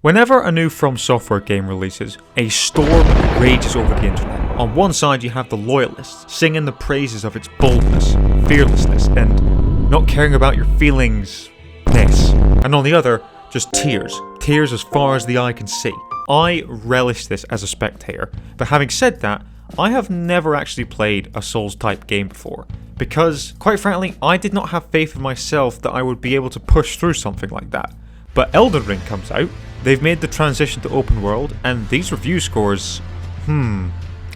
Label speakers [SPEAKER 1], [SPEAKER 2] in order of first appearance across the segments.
[SPEAKER 1] Whenever a new From Software game releases, a storm rages over the internet. On one side you have the loyalists, singing the praises of its boldness, fearlessness, and not caring about your feelings-ness. And on the other, just tears. Tears as far as the eye can see. I relish this as a spectator, but having said that, I have never actually played a Souls-type game before, because, quite frankly, I did not have faith in myself that I would be able to push through something like that. But Elden Ring comes out, they've made the transition to open world, and these review scores,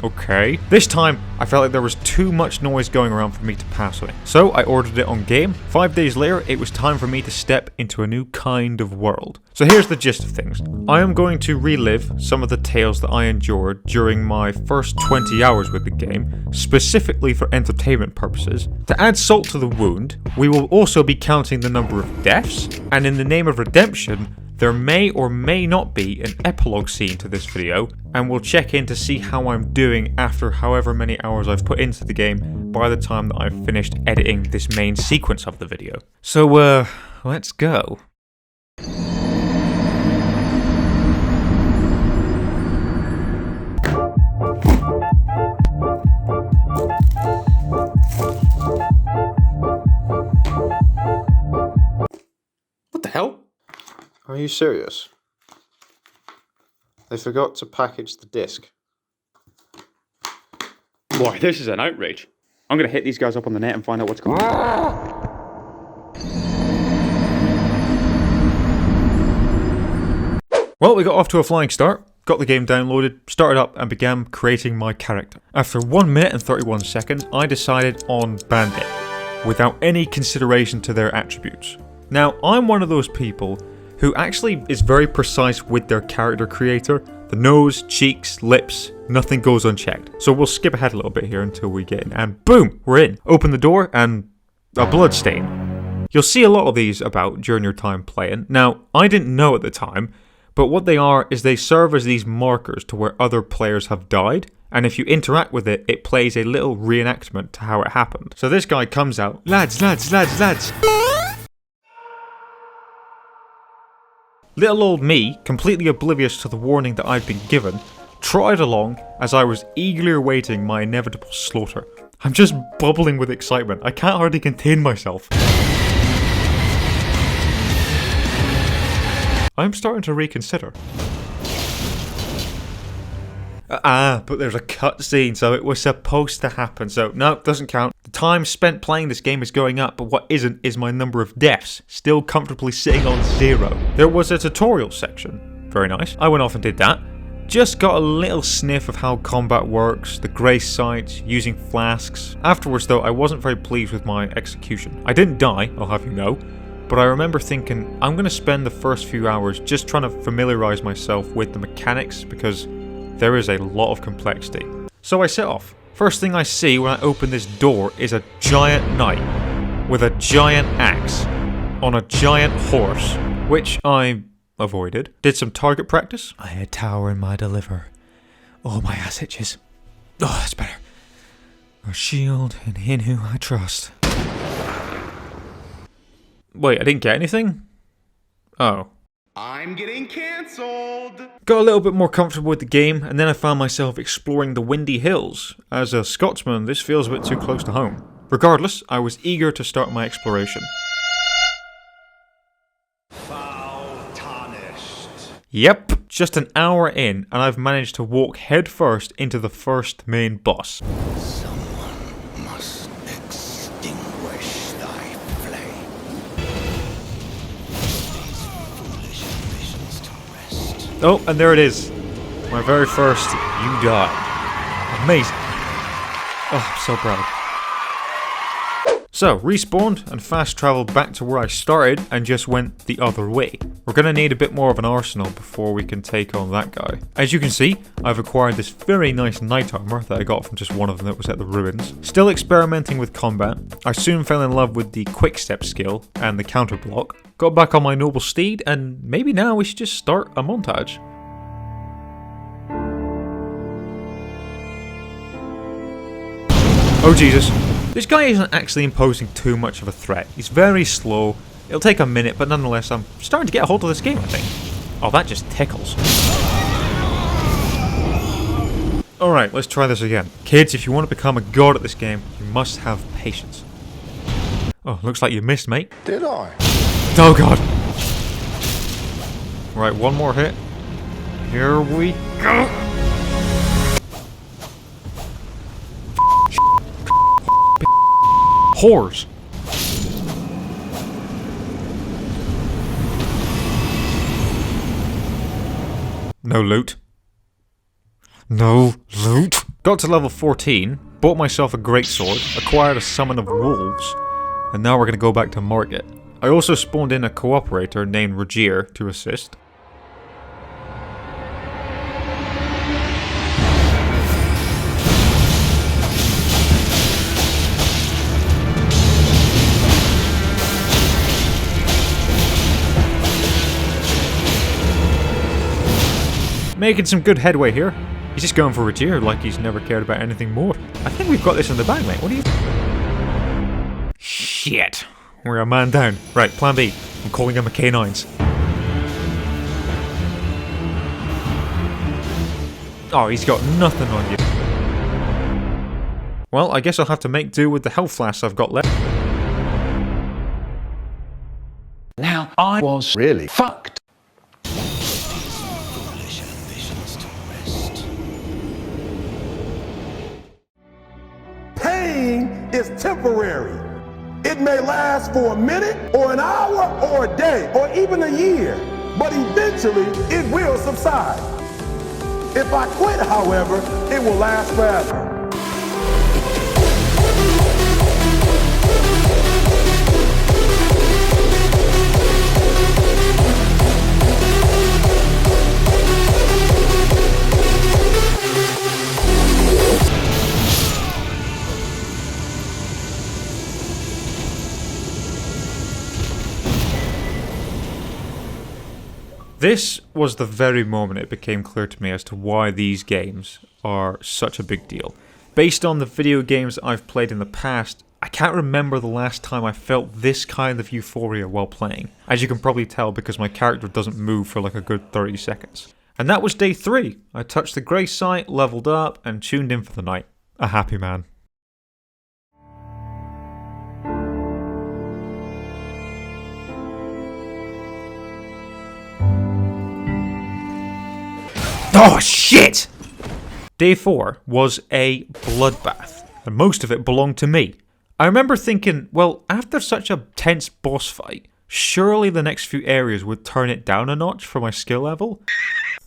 [SPEAKER 1] okay. This time, I felt like there was too much noise going around for me to pass on it. So I ordered it on game. 5 days later, it was time for me to step into a new kind of world. So here's the gist of things. I am going to relive some of the tales that I endured during my first 20 hours with the game, specifically for entertainment purposes. To add salt to the wound, we will also be counting the number of deaths, and in the name of redemption, there may or may not be an epilogue scene to this video, and we'll check in to see how I'm doing after however many hours I've put into the game by the time that I've finished editing this main sequence of the video. So, let's go. What the hell?
[SPEAKER 2] Are you serious? They forgot to package the disc.
[SPEAKER 3] Boy, this is an outrage. I'm gonna hit these guys up on the net and find out what's going on.
[SPEAKER 1] Well, we got off to a flying start, got the game downloaded, started up and began creating my character. After 1 minute and 31 seconds, I decided on Bandit, without any consideration to their attributes. Now, I'm one of those people who actually is very precise with their character creator. The nose, cheeks, lips, nothing goes unchecked. So we'll skip ahead a little bit here until we get in, and boom, we're in. Open the door and a blood stain. You'll see a lot of these about during your time playing. Now, I didn't know at the time, but what they are is they serve as these markers to where other players have died, and if you interact with it, it plays a little reenactment to how it happened. So this guy comes out, lads. Little old me, completely oblivious to the warning that I'd been given, trotted along as I was eagerly awaiting my inevitable slaughter. I'm just bubbling with excitement. I can't hardly contain myself. I'm starting to reconsider. But there's a cutscene, so it was supposed to happen, so no, it doesn't count. The time spent playing this game is going up, but what isn't is my number of deaths, still comfortably sitting on 0. There was a tutorial section. Very nice. I went off and did that. Just got a little sniff of how combat works, the grace sights, using flasks. Afterwards though, I wasn't very pleased with my execution. I didn't die, I'll have you know, but I remember thinking, I'm going to spend the first few hours just trying to familiarise myself with the mechanics, because there is a lot of complexity. So I set off. First thing I see when I open this door is a giant knight with a giant axe on a giant horse, which I avoided. Did some target practice. I had tower in my deliver. Oh, my ass itches. Oh, that's better. A shield and in who I trust. Wait, I didn't get anything? Oh.
[SPEAKER 4] I'm getting cancelled!
[SPEAKER 1] Got a little bit more comfortable with the game, and then I found myself exploring the windy hills. As a Scotsman, this feels a bit too close to home. Regardless, I was eager to start my exploration.
[SPEAKER 4] Foul tarnished.
[SPEAKER 1] Yep, just an hour in, and I've managed to walk headfirst into the first main boss.
[SPEAKER 4] Someone must extinguish thy flame. These foolish ambitions to rest.
[SPEAKER 1] Oh, and there it is. My very first You Die. Amazing. Oh, I'm so proud. So, respawned and fast travelled back to where I started and just went the other way. We're going to need a bit more of an arsenal before we can take on that guy. As you can see, I've acquired this very nice knight armour that I got from just one of them that was at the ruins. Still experimenting with combat, I soon fell in love with the quick step skill and the counter block. Got back on my noble steed, and maybe now we should just start a montage. Oh Jesus. This guy isn't actually imposing too much of a threat. He's very slow. It'll take a minute, but nonetheless I'm starting to get a hold of this game, I think. Oh, that just tickles. Alright, let's try this again. Kids, if you want to become a god at this game, you must have patience. Oh, looks like you missed, mate.
[SPEAKER 5] Did I?
[SPEAKER 1] Oh god. Right, one more hit. Here we go. Whores. No loot. No loot. Got to level 14, bought myself a greatsword, acquired a summon of wolves, and now we're gonna go back to market. I also spawned in a cooperator named Rogier to assist. Making some good headway here. He's just going for Rogier like he's never cared about anything more. I think we've got this in the bag, mate. What do you... Shit. We're a man down. Right, plan B. I'm calling him a K9s. Oh, he's got nothing on you. Well, I guess I'll have to make do with the health flasks I've got left.
[SPEAKER 5] Now, I was really fucked.
[SPEAKER 4] Foolish ambitions to rest.
[SPEAKER 6] Pain is temporary. It may last for a minute or an hour or a day or even a year, but eventually it will subside. If I quit, however, it will last forever.
[SPEAKER 1] This was the very moment it became clear to me as to why these games are such a big deal. Based on the video games I've played in the past, I can't remember the last time I felt this kind of euphoria while playing. As you can probably tell because my character doesn't move for like a good 30 seconds. And that was day 3. I touched the grey site, leveled up, and tuned in for the night. A happy man. Oh shit! Day 4 was a bloodbath, and most of it belonged to me. I remember thinking, well, after such a tense boss fight, surely the next few areas would turn it down a notch for my skill level?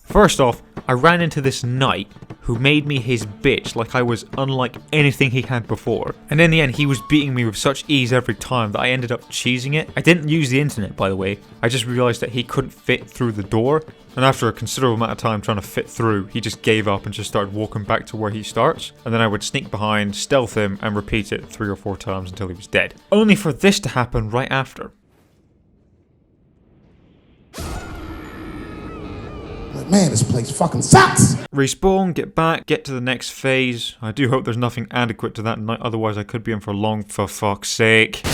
[SPEAKER 1] First off, I ran into this knight who made me his bitch like I was unlike anything he had before. And in the end, he was beating me with such ease every time that I ended up cheesing it. I didn't use the internet, by the way. I just realised that he couldn't fit through the door. And after a considerable amount of time trying to fit through, he just gave up and just started walking back to where he starts. And then I would sneak behind, stealth him, and repeat it 3 or 4 times until he was dead. Only for this to happen right after.
[SPEAKER 7] Man, this place fucking sucks!
[SPEAKER 1] Respawn, get back, get to the next phase. I do hope there's nothing adequate to that night, otherwise I could be in for long, for fuck's sake.
[SPEAKER 8] Don't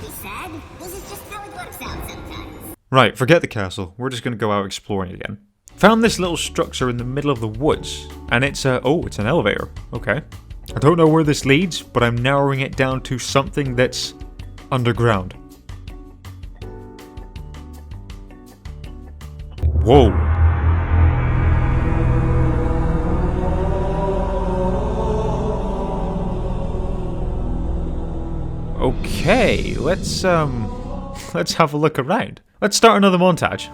[SPEAKER 8] be sad. This is just how it works out sometimes.
[SPEAKER 1] Right, forget the castle. We're just gonna go out exploring again. Found this little structure in the middle of the woods, and it's it's an elevator. Okay. I don't know where this leads, but I'm narrowing it down to something that's underground. Whoa. Okay, let's have a look around. Let's start another montage.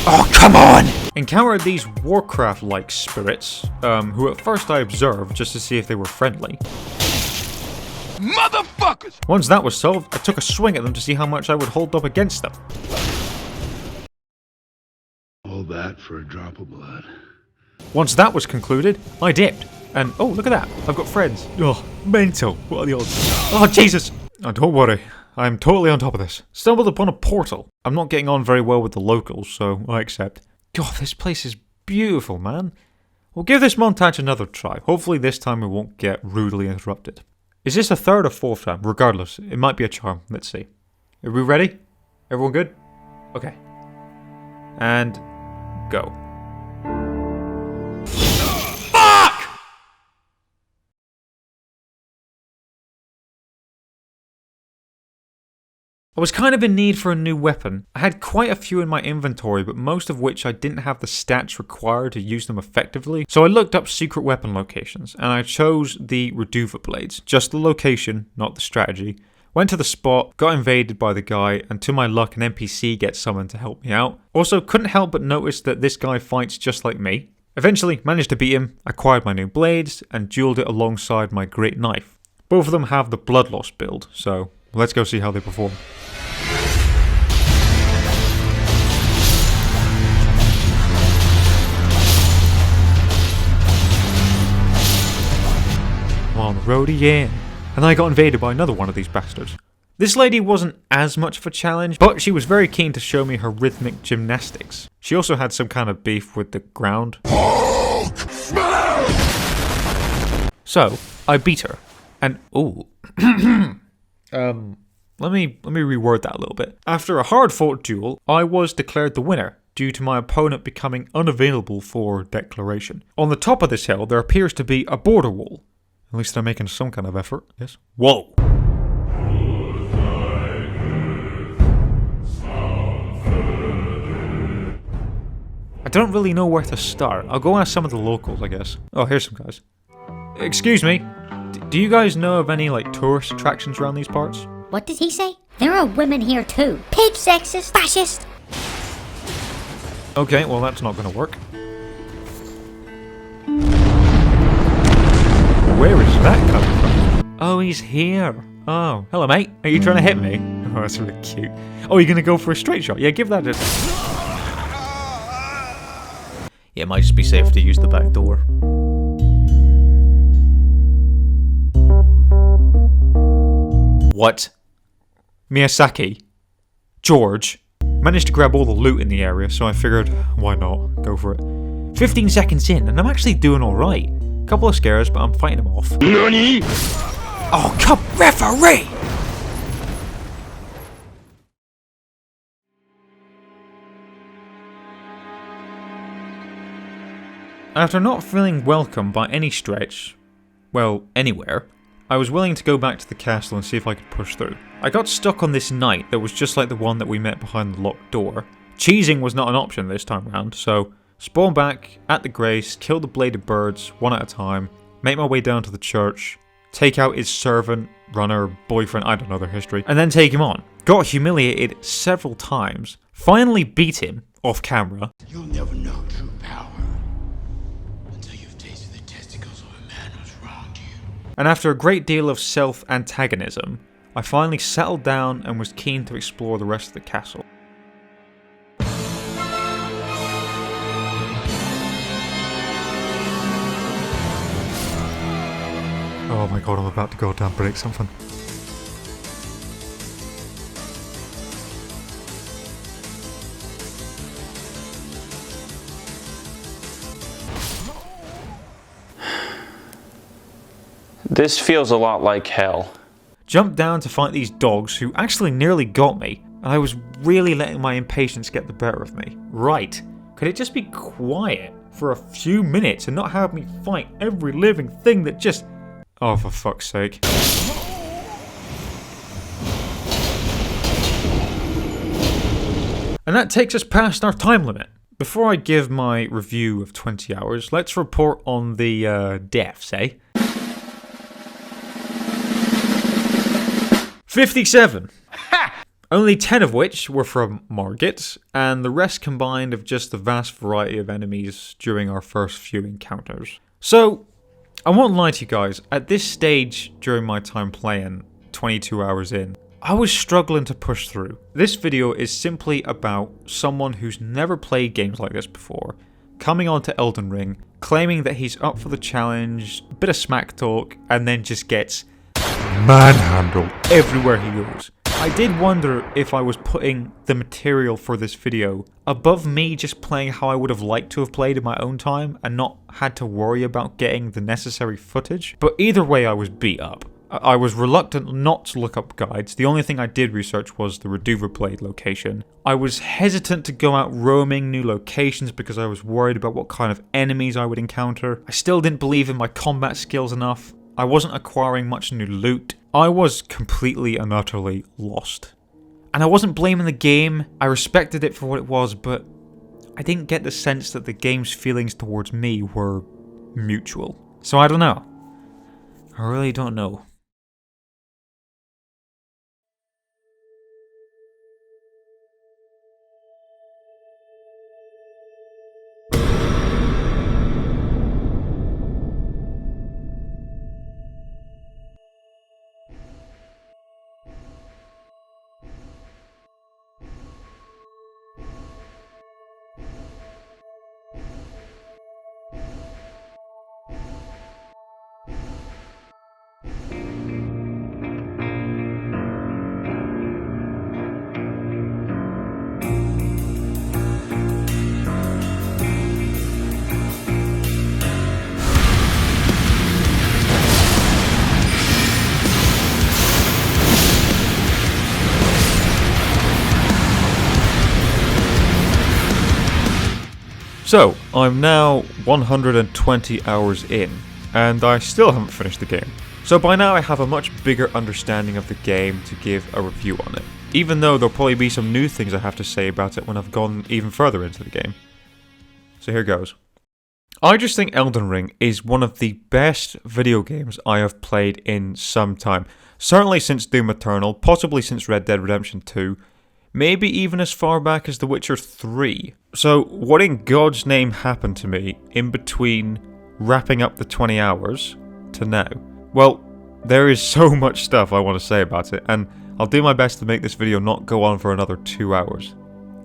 [SPEAKER 1] Oh, come on! Encountered these Warcraft-like spirits, who at first I observed just to see if they were friendly.
[SPEAKER 5] Motherfuckers!
[SPEAKER 1] Once that was solved, I took a swing at them to see how much I would hold up against them.
[SPEAKER 9] All that for a drop of blood.
[SPEAKER 1] Once that was concluded, I dipped. And oh, look at that, I've got friends. Oh, mental. What are the odds? Oh, Jesus! Oh, don't worry, I'm totally on top of this. Stumbled upon a portal. I'm not getting on very well with the locals, so I accept. God, this place is beautiful, man. We'll give this montage another try. Hopefully this time we won't get rudely interrupted. Is this a third or fourth time? Regardless, it might be a charm. Let's see. Are we ready? Everyone good? Okay. And go. I was kind of in need for a new weapon. I had quite a few in my inventory, but most of which I didn't have the stats required to use them effectively. So I looked up secret weapon locations, and I chose the Reduva blades. Just the location, not the strategy. Went to the spot, got invaded by the guy, and to my luck an NPC gets summoned to help me out. Also, couldn't help but notice that this guy fights just like me. Eventually, managed to beat him, acquired my new blades, and dueled it alongside my great knife. Both of them have the Bloodloss build, so let's go see how they perform. On the road again, and I got invaded by another one of these bastards. This lady wasn't as much of a challenge, but she was very keen to show me her rhythmic gymnastics. She also had some kind of beef with the ground. So, I beat her, and ooh, let me reword that a little bit. After a hard-fought duel, I was declared the winner, due to my opponent becoming unavailable for declaration. On the top of this hill, there appears to be a border wall. At least they're making some kind of effort, yes? Whoa! I don't really know where to start. I'll go ask some of the locals, I guess. Oh, here's some guys. Excuse me, do you guys know of any, like, tourist attractions around these parts?
[SPEAKER 8] What did he say? There are women here too. Pig, sexist, fascist.
[SPEAKER 1] Okay, well that's not gonna work. Where is that coming from? Oh, he's here. Oh, hello mate. Are you trying to hit me? Oh, that's really cute. Oh, you're gonna go for a straight shot? Yeah, give that a... Yeah, it might just be safe to use the back door. What? Miyazaki? George? Managed to grab all the loot in the area, so I figured, why not? Go for it. 15 seconds in, and I'm actually doing alright. Couple of scares, but I'm fighting them off. NANI? Oh, come, referee! After not feeling welcome by any stretch, well, anywhere, I was willing to go back to the castle and see if I could push through. I got stuck on this knight that was just like the one that we met behind the locked door. Cheesing was not an option this time round, so spawn back at the Grace, kill the bladed birds one at a time, make my way down to the church, take out his servant, runner, boyfriend, I don't know their history, and then take him on. Got humiliated several times, finally beat him off camera.
[SPEAKER 4] You'll never know true power until you've tasted the testicles of a man who's wronged you.
[SPEAKER 1] And after a great deal of self-antagonism, I finally settled down and was keen to explore the rest of the castle. Oh my god, I'm about to goddamn break something.
[SPEAKER 3] This feels a lot like hell.
[SPEAKER 1] Jumped down to fight these dogs who actually nearly got me, and I was really letting my impatience get the better of me. Right, could it just be quiet for a few minutes and not have me fight every living thing that just... Oh, for fuck's sake. And that takes us past our time limit. Before I give my review of 20 hours, let's report on the deaths, eh? 57! Only 10 of which were from Margit, and the rest combined of just the vast variety of enemies during our first few encounters. So, I won't lie to you guys, at this stage during my time playing, 22 hours in, I was struggling to push through. This video is simply about someone who's never played games like this before, coming onto Elden Ring, claiming that he's up for the challenge, bit of smack talk, and then just gets manhandled everywhere he goes. I did wonder if I was putting the material for this video above me just playing how I would have liked to have played in my own time and not had to worry about getting the necessary footage, but either way I was beat up. I was reluctant not to look up guides. The only thing I did research was the Reduver Blade location. I was hesitant to go out roaming new locations because I was worried about what kind of enemies I would encounter. I still didn't believe in my combat skills enough. I wasn't acquiring much new loot. I was completely and utterly lost. And I wasn't blaming the game. I respected it for what it was, but I didn't get the sense that the game's feelings towards me were mutual. So I don't know. I really don't know. So, I'm now 120 hours in, and I still haven't finished the game. So by now I have a much bigger understanding of the game to give a review on it, even though there'll probably be some new things I have to say about it when I've gone even further into the game. So here goes. I just think Elden Ring is one of the best video games I have played in some time. Certainly since Doom Eternal, possibly since Red Dead Redemption 2, maybe even as far back as The Witcher 3. So, what in God's name happened to me in between wrapping up the 20 hours to now? Well, there is so much stuff I want to say about it, and I'll do my best to make this video not go on for another 2 hours.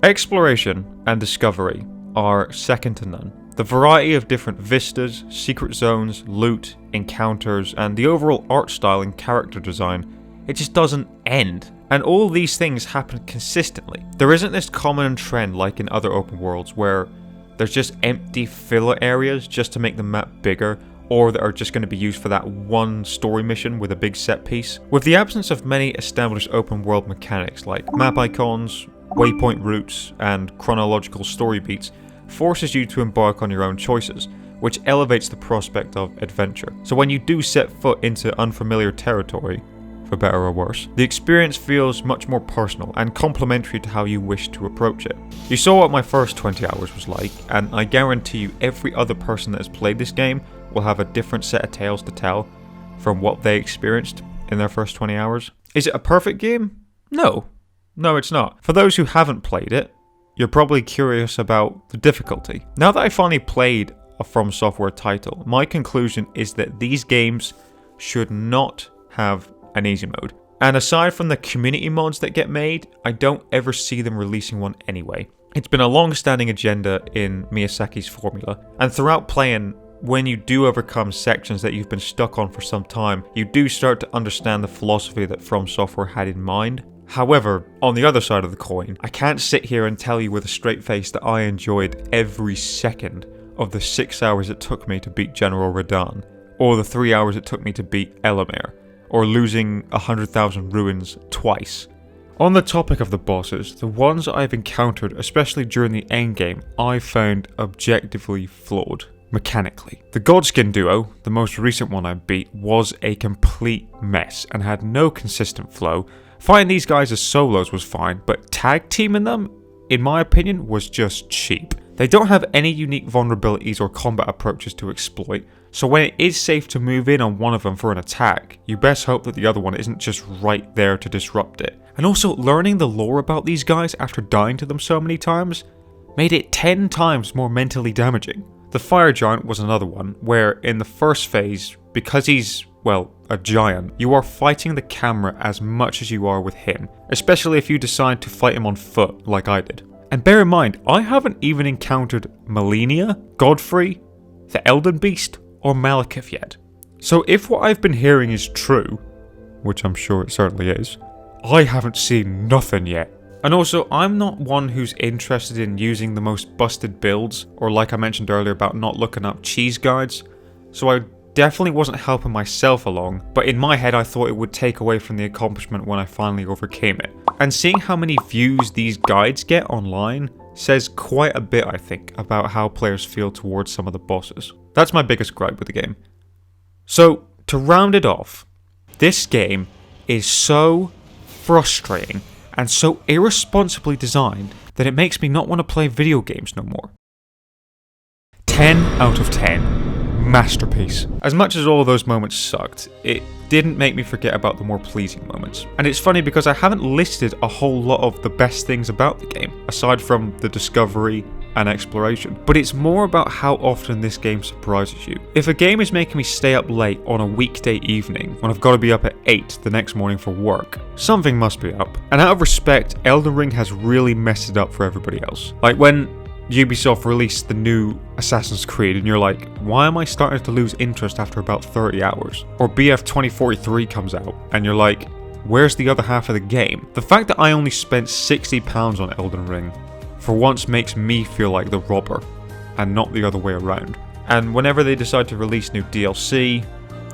[SPEAKER 1] Exploration and discovery are second to none. The variety of different vistas, secret zones, loot, encounters, and the overall art style and character design, it just doesn't end. And all these things happen consistently. There isn't this common trend like in other open worlds where there's just empty filler areas just to make the map bigger, or that are just going to be used for that one story mission with a big set piece. With the absence of many established open world mechanics like map icons, waypoint routes, and chronological story beats, forces you to embark on your own choices, which elevates the prospect of adventure. So when you do set foot into unfamiliar territory, for better or worse, the experience feels much more personal and complementary to how you wish to approach it. You saw what my first 20 hours was like, and I guarantee you every other person that has played this game will have a different set of tales to tell from what they experienced in their first 20 hours. Is it a perfect game? No. No, it's not. For those who haven't played it, you're probably curious about the difficulty. Now that I finally played a From Software title, my conclusion is that these games should not have an easy mode. And aside from the community mods that get made, I don't ever see them releasing one anyway. It's been a long-standing agenda in Miyazaki's formula, and throughout playing, when you do overcome sections that you've been stuck on for some time, you do start to understand the philosophy that From Software had in mind. However, on the other side of the coin, I can't sit here and tell you with a straight face that I enjoyed every second of the 6 hours it took me to beat General Radahn, or the 3 hours it took me to beat Elamir, or losing 100,000 ruins twice. On the topic of the bosses, the ones I've encountered, especially during the endgame, I found objectively flawed, mechanically. The Godskin duo, the most recent one I beat, was a complete mess and had no consistent flow. Fighting these guys as solos was fine, but tag teaming them, in my opinion, was just cheap. They don't have any unique vulnerabilities or combat approaches to exploit, so when it is safe to move in on one of them for an attack, you best hope that the other one isn't just right there to disrupt it. And also, learning the lore about these guys after dying to them so many times made it 10 times more mentally damaging. The Fire Giant was another one, where in the first phase, because he's, well, a giant, you are fighting the camera as much as you are with him, especially if you decide to fight him on foot like I did. And bear in mind, I haven't even encountered Malenia, Godfrey, the Elden Beast, or Malekith yet. So if what I've been hearing is true, which I'm sure it certainly is, I haven't seen nothing yet. And also, I'm not one who's interested in using the most busted builds, or like I mentioned earlier about not looking up cheese guides, so I definitely wasn't helping myself along, but in my head I thought it would take away from the accomplishment when I finally overcame it. And seeing how many views these guides get online says quite a bit, I think, about how players feel towards some of the bosses. That's my biggest gripe with the game. So, to round it off, this game is so frustrating and so irresponsibly designed that it makes me not want to play video games no more. 10 out of 10. Masterpiece. As much as all of those moments sucked, it didn't make me forget about the more pleasing moments. And it's funny because I haven't listed a whole lot of the best things about the game, aside from the discovery and exploration, but it's more about how often this game surprises you. If a game is making me stay up late on a weekday evening when I've got to be up at 8 the next morning for work, something must be up. And out of respect, Elden Ring has really messed it up for everybody else. Like when Ubisoft released the new Assassin's Creed and you're like, why am I starting to lose interest after about 30 hours? Or BF 2043 comes out and you're like, where's the other half of the game? The fact that I only spent £60 on Elden Ring for once makes me feel like the robber and not the other way around. And whenever they decide to release new DLC,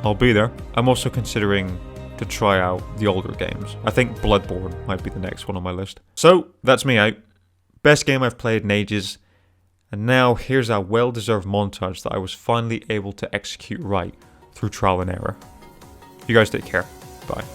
[SPEAKER 1] I'll be there. I'm also considering to try out the older games. I think Bloodborne might be the next one on my list. So that's me out. Best game I've played in ages. And now here's a well-deserved montage that I was finally able to execute right through trial and error. You guys take care. Bye.